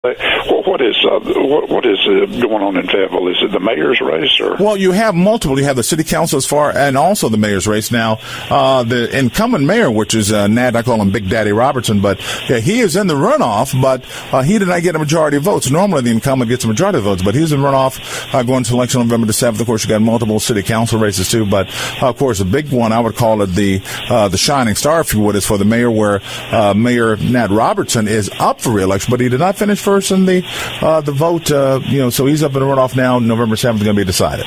What is going on in Fayetteville? Is it the mayor's race or? Well, you have multiple. You have the city council as far, and also the mayor's race. Now, the incumbent mayor, which is Nat, I call him Big Daddy Robertson, but yeah, he is in the runoff, but he did not get a majority of votes. Normally, the incumbent gets a majority of votes, but he's in runoff going to election November the 7th. Of course, you got multiple city council races too, but of course, the big one, I would call it the shining star, if you would, is for the mayor, where Mayor Nat Robertson is up for re-election, but he did not finish first in the vote, so he's up in the runoff now. November 7th is going to be decided.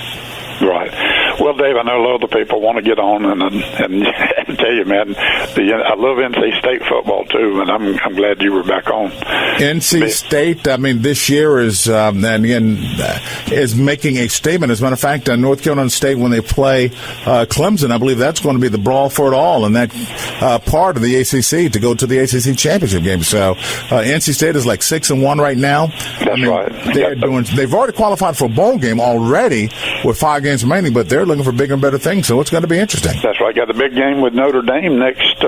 Right. Well, Dave, I know a lot of the people want to get on and tell you, man, I love NC State football too, and I'm glad you were back on. NC State, I mean, this year is is making a statement. As a matter of fact, North Carolina State, when they play Clemson, I believe that's going to be the brawl for it all, and that part of the ACC to go to the ACC championship game. So NC State is like 6-1 right now. That's right. They've already qualified for a bowl game already with 5 games remaining, but they're looking for bigger and better things, so it's going to be interesting. That's right. Got the big game with Notre Dame next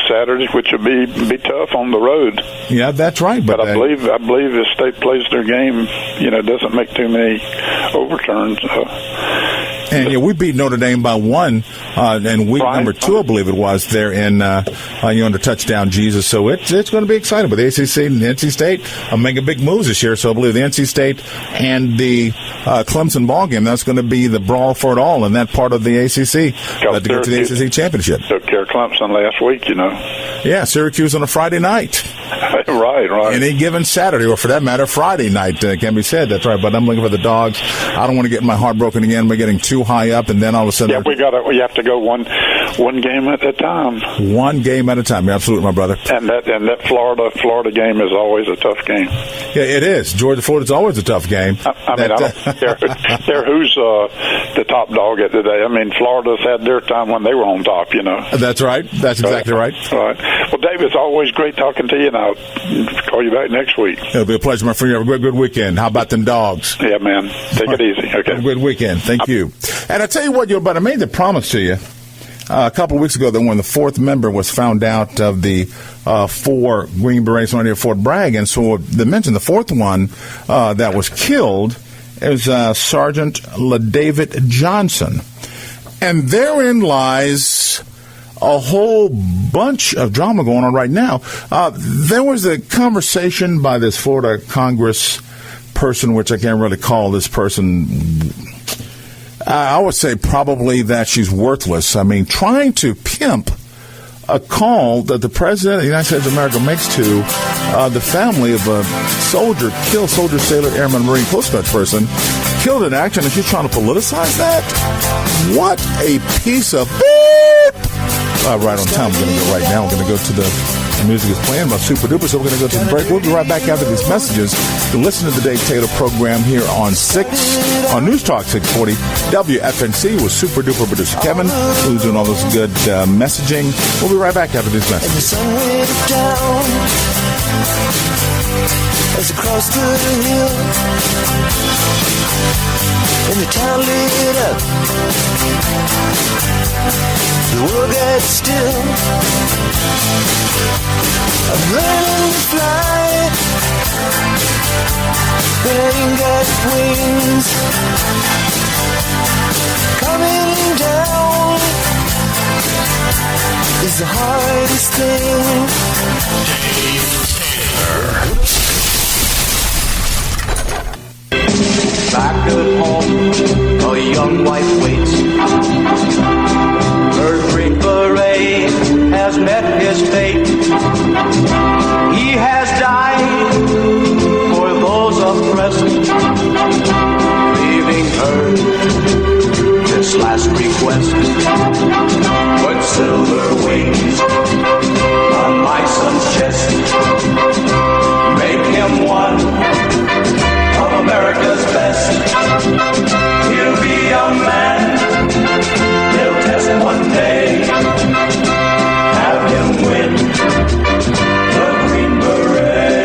Saturday, which will be tough on the road. Yeah, that's right. But I believe if State plays their game, doesn't make too many overturns. And we beat Notre Dame by 1 in week number 2, I believe it was, there in under touchdown Jesus. So it's going to be exciting. But the ACC and the NC State are making big moves this year. So I believe the NC State and the Clemson ball game, that's going to be the brawl for it all in that part of the ACC to get to the ACC championship. Took care of Clemson last week, Yeah, Syracuse on a Friday night. Right. Any given Saturday, or for that matter, Friday night can be said. That's right. But I'm looking for the Dogs. I don't want to get my heart broken again. We're getting too high up, and then all of a sudden, we have to go one game at a time. One game at a time. You're absolutely, my brother. And that Florida game is always a tough game. Yeah, it is. Florida is always a tough game. I don't care who's the top dog at the day. I mean, Florida's had their time when they were on top. That's right. That's exactly right. Right. Well, Dave, it's always great talking to you, and I'll call you back next week. It'll be a pleasure, my friend. You have a good weekend. How about them Dogs? Yeah, man. Take it easy. Okay. Have a good weekend. Thank you. And I tell you what, but I made the promise to you a couple of weeks ago that when the 4th member was found out of the 4 Green Berets on near Fort Bragg, and so they mentioned the 4th one that was killed is Sergeant LaDavid Johnson. And therein lies a whole bunch of drama going on right now. There was a conversation by this Florida Congress person, which I can't really call this person. I would say probably that she's worthless. I mean, trying to pimp a call that the President of the United States of America makes to the family of a soldier, sailor, airman, Marine Coast Guard person, killed in action, and she's trying to politicize that? What a piece of beep! Right on time. We're going to go right now. We're going to go to the music is playing by Super Duper, so we're going to go to the break. We'll be right back after these messages to listen to the Dave Taylor program here on News Talk 640 WFNC with Super Duper producer Kevin, who's doing all this good messaging. We'll be right back after these messages. And the sun went down as across the hill, and the town lit up. The world got still. I'm learning to fly, but I ain't got wings. Coming down is the hardest thing. Back at home, a young wife waits. Her Green Beret has met his fate. He has died for those oppressed, leaving her this last request. Put silver wings on my son's chest. Make him one of America's best. He'll be a man. He'll test one day. Have him win the Green Beret.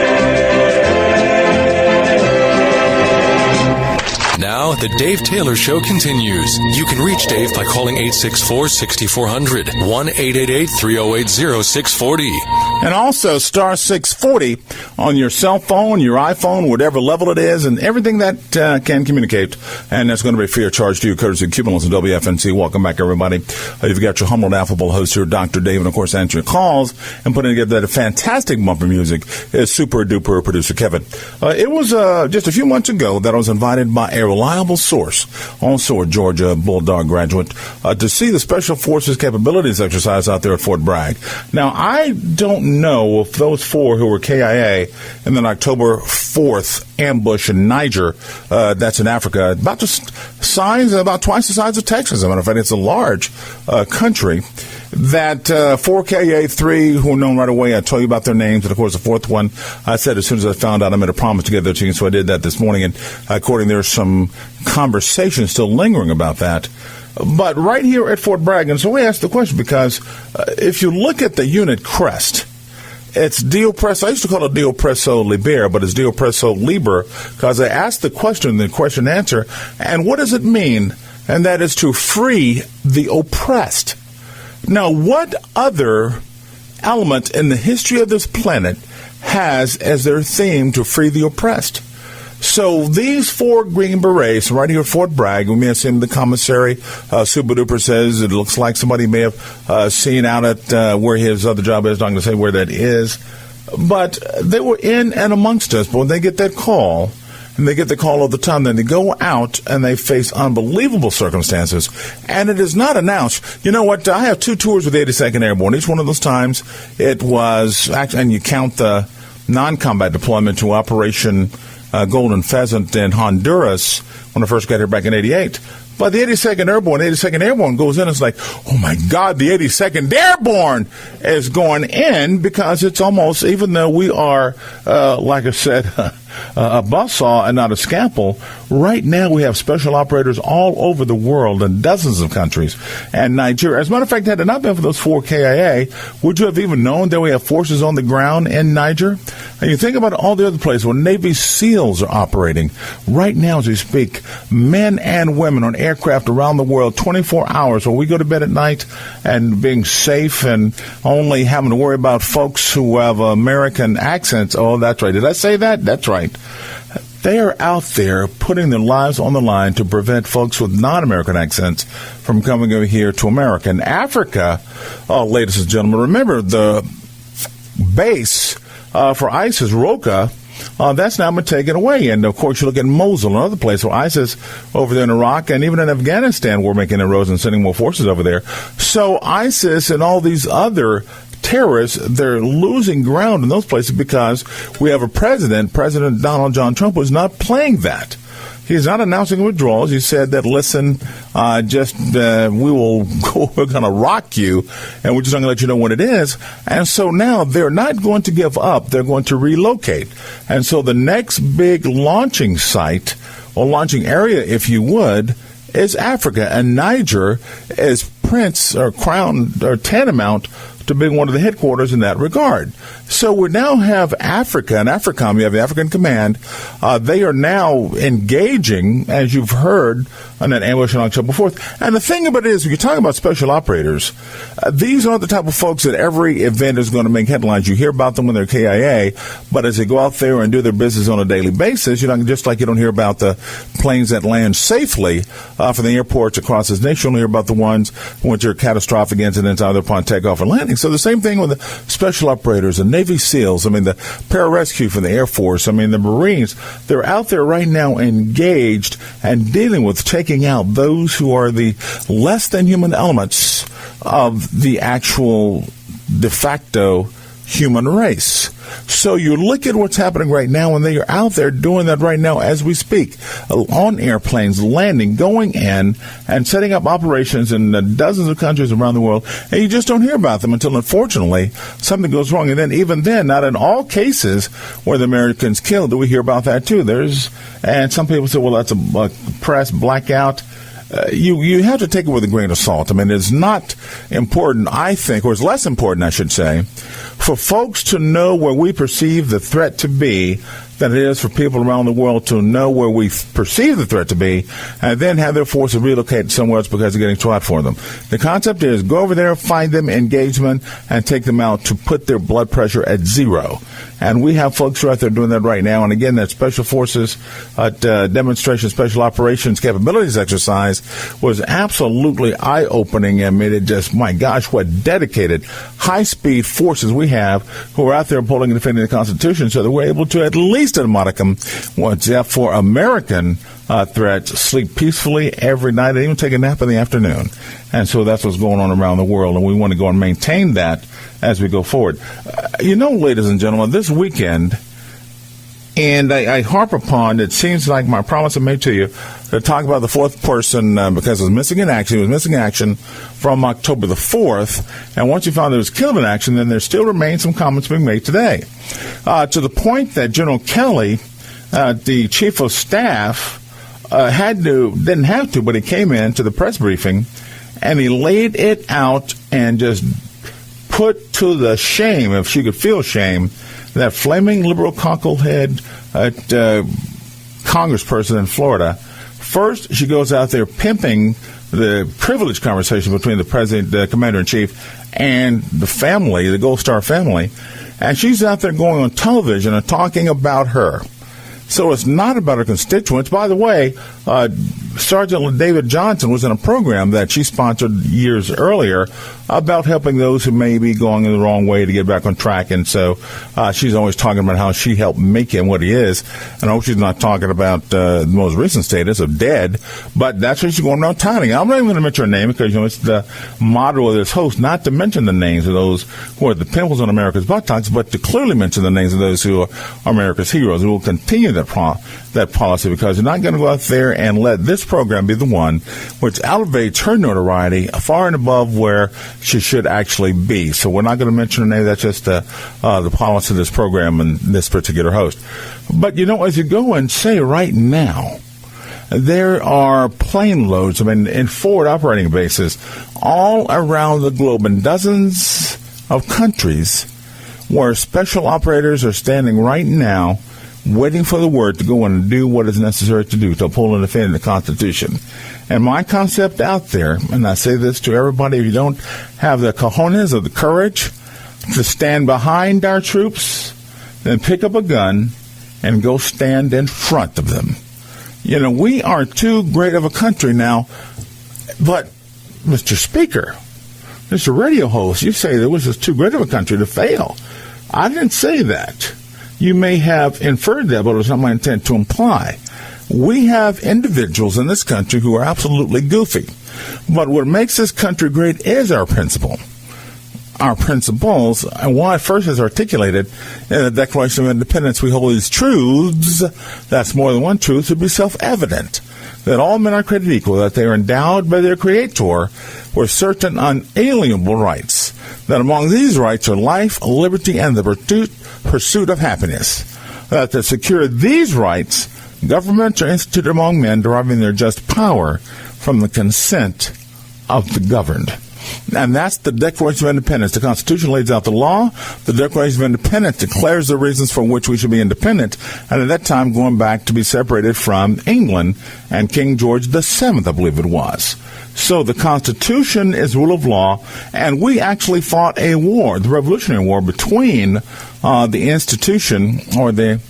Now, The Dave Taylor Show continues. You can reach Dave by calling 864-6400, 1-888-308-0640. And also star 640 on your cell phone, your iPhone, whatever level it is, and everything that can communicate. And that's going to be free of charge to you, courtesy of Cumulus and WFNC. Welcome back, everybody. You've got your humble and affable host here, Dr. Dave, and of course, answering calls and putting together that fantastic bumper music is super duper producer Kevin. It was just a few months ago that I was invited by a reliable source, also a Georgia Bulldog graduate, to see the Special Forces capabilities exercise out there at Fort Bragg. Now, I don't know if those four who were KIA in that October 4th ambush in Niger, that's in Africa, about twice the size of Texas. As a matter of fact, it's a large country. That 4KA, 3 who were known right away, I told you about their names. And, of course, the fourth one, I said as soon as I found out, I made a promise to get their team, so I did that this morning. And according, there's some conversation still lingering about that. But right here at Fort Bragg, and so we asked the question because if you look at the unit crest, it's Dio Presso. I used to call it Dio Presso Liber, but it's Dio Presso Liber because I asked the question and answer, and what does it mean? And that is to free the oppressed. Now, what other element in the history of this planet has as their theme to free the oppressed? So these four Green Berets right here at Fort Bragg, we may have seen the commissary, Super Duper says it looks like somebody may have seen out at where his other job is. I'm not going to say where that is. But they were in and amongst us. But when they get that call, and they get the call all the time, then they go out and they face unbelievable circumstances. And it is not announced. You know what? I have 2 tours with the 82nd Airborne. Each one of those times, it was, and you count the non-combat deployment to Operation Golden Pheasant in Honduras when I first got here back in 88. But the 82nd Airborne goes in and it's like, oh, my God, the 82nd Airborne is going in because it's almost, even though we are, like I said, a buzzsaw and not a scalpel, right now we have special operators all over the world in dozens of countries. And Nigeria, as a matter of fact, had it not been for those 4 KIA, would you have even known that we have forces on the ground in Niger? And you think about all the other places where Navy SEALs are operating. Right now as we speak, men and women on aircraft around the world, 24 hours, where we go to bed at night and being safe and only having to worry about folks who have American accents. Oh, that's right. Did I say that? That's right. They are out there putting their lives on the line to prevent folks with non-American accents from coming over here to America. In Africa, ladies and gentlemen, remember the base for ISIS, Raqqa, that's now been taken away. And, of course, you look at Mosul, another place where ISIS over there in Iraq and even in Afghanistan, we're making inroads and sending more forces over there. So ISIS and all these other terrorists, they're losing ground in those places because we have a President Donald John Trump, who's not playing that. He's not announcing withdrawals. He said that, listen, we're going to rock you, and we're just going to let you know what it is. And so now they're not going to give up. They're going to relocate. And so the next big launching site, or launching area, if you would, is Africa. And Niger is tantamount to being one of the headquarters in that regard. So we now have Africa and AFRICOM. You have the African Command. They are now engaging, as you've heard, on that ambush on October 4th. And the thing about it is, when you talk about special operators, these aren't the type of folks that every event is going to make headlines. You hear about them when they're KIA, but as they go out there and do their business on a daily basis, just like you don't hear about the planes that land safely from the airports across this nation, you don't hear about the ones when there are catastrophic incidents either upon takeoff or landing. So the same thing with the special operators, the Navy SEALs, the pararescue from the Air Force, the Marines. They're out there right now engaged and dealing with taking out those who are the less than human elements of the actual de facto human race. So you look at what's happening right now, and they are out there doing that right now as we speak, on airplanes, landing, going in, and setting up operations in dozens of countries around the world, and you just don't hear about them until, unfortunately, something goes wrong. And then even then, not in all cases where the Americans killed do we hear about that too. And some people say, well, that's a press blackout. You have to take it with a grain of salt. It's not important, I think, or it's less important, I should say, for folks to know where we perceive the threat to be than it is for people around the world to know where we perceive the threat to be and then have their forces relocated somewhere else because they're getting too hot for them. The concept is go over there, find them, engage them, and take them out to put their blood pressure at zero. And we have folks who are out there doing that right now. And again, that Special Forces demonstration, Special Operations Capabilities exercise was absolutely eye-opening. I mean, it just, my gosh, what dedicated, high-speed forces we have who are out there upholding and defending the Constitution so that we're able to, at least at a modicum, for American threats, sleep peacefully every night and even take a nap in the afternoon. And so that's what's going on around the world, and we want to go and maintain that as we go forward. Ladies and gentlemen, this weekend, and I harp upon, it seems like my promise I made to you, to talk about the fourth person because it was missing in action. He was missing in action from October the 4th, and once you found that he was killed in action, then there still remains some comments being made today. To the point that General Kelly, the chief of staff, didn't have to, but he came in to the press briefing, and he laid it out and just put to the shame, if she could feel shame, that flaming liberal cocklehead congressperson in Florida. First, she goes out there pimping the privileged conversation between the president, the commander-in-chief, and the family, the Gold Star family, and she's out there going on television and talking about her. So it's not about her constituents. By the way, Sergeant David Johnson was in a program that she sponsored years earlier about helping those who may be going in the wrong way to get back on track. And so she's always talking about how she helped make him what he is. And I hope she's not talking about the most recent status of dead, but that's what she's going around touting. I'm not even going to mention her name because, it's the motto of this host not to mention the names of those who are the pimples on America's buttocks, but to clearly mention the names of those who are America's heroes. We will continue that policy because you're not going to go out there and let this program be the one which elevates her notoriety far and above where she should actually be. So we're not going to mention her name. That's just the policy of this program and this particular host. But, as you go and say right now, there are plane loads, in forward operating bases all around the globe in dozens of countries where special operators are standing right now waiting for the word to go and do what is necessary to do to uphold and defend the Constitution. And my concept out there, and I say this to everybody, if you don't have the cojones or the courage to stand behind our troops, then pick up a gun and go stand in front of them. We are too great of a country now, but Mr. Speaker, Mr. Radio host, you say there was just too great of a country to fail. I didn't say that. You may have inferred that, but it was not my intent to imply. We have individuals in this country who are absolutely goofy. But what makes this country great is our principle. Our principles, and why first is articulated in the Declaration of Independence, we hold these truths, that's more than one truth, to be self-evident. That all men are created equal, that they are endowed by their Creator with certain unalienable rights. That among these rights are life, liberty, and the pursuit of happiness. That to secure these rights, governments are instituted among men, deriving their just power from the consent of the governed. And that's the Declaration of Independence. The Constitution lays out the law. The Declaration of Independence declares the reasons for which we should be independent, and at that time going back to be separated from England and King George VII, I believe it was. So the Constitution is rule of law, and we actually fought a war, the Revolutionary War, between the institution or the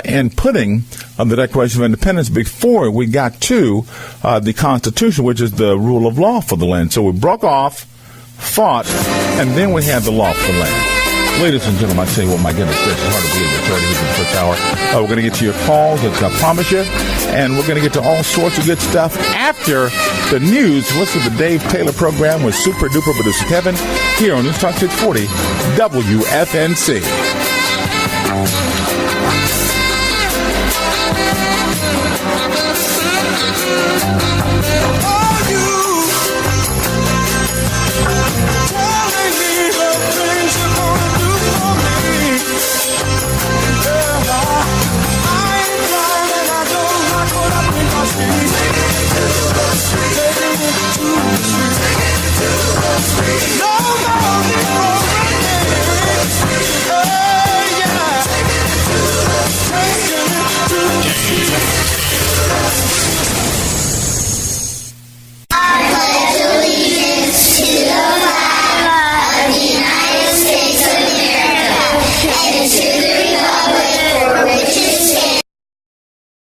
inputting of the Declaration of Independence before we got to the Constitution, which is the rule of law for the land. So we broke off, fought, and then we had the law for the land. Ladies and gentlemen, I say, well, my goodness gracious, it's hard to believe it's already hit the first hour. We're going to get to your calls, as I promise you, and we're going to get to all sorts of good stuff after the news. Listen to the Dave Taylor program with super duper producer Kevin here on News Talk 640 WFNC.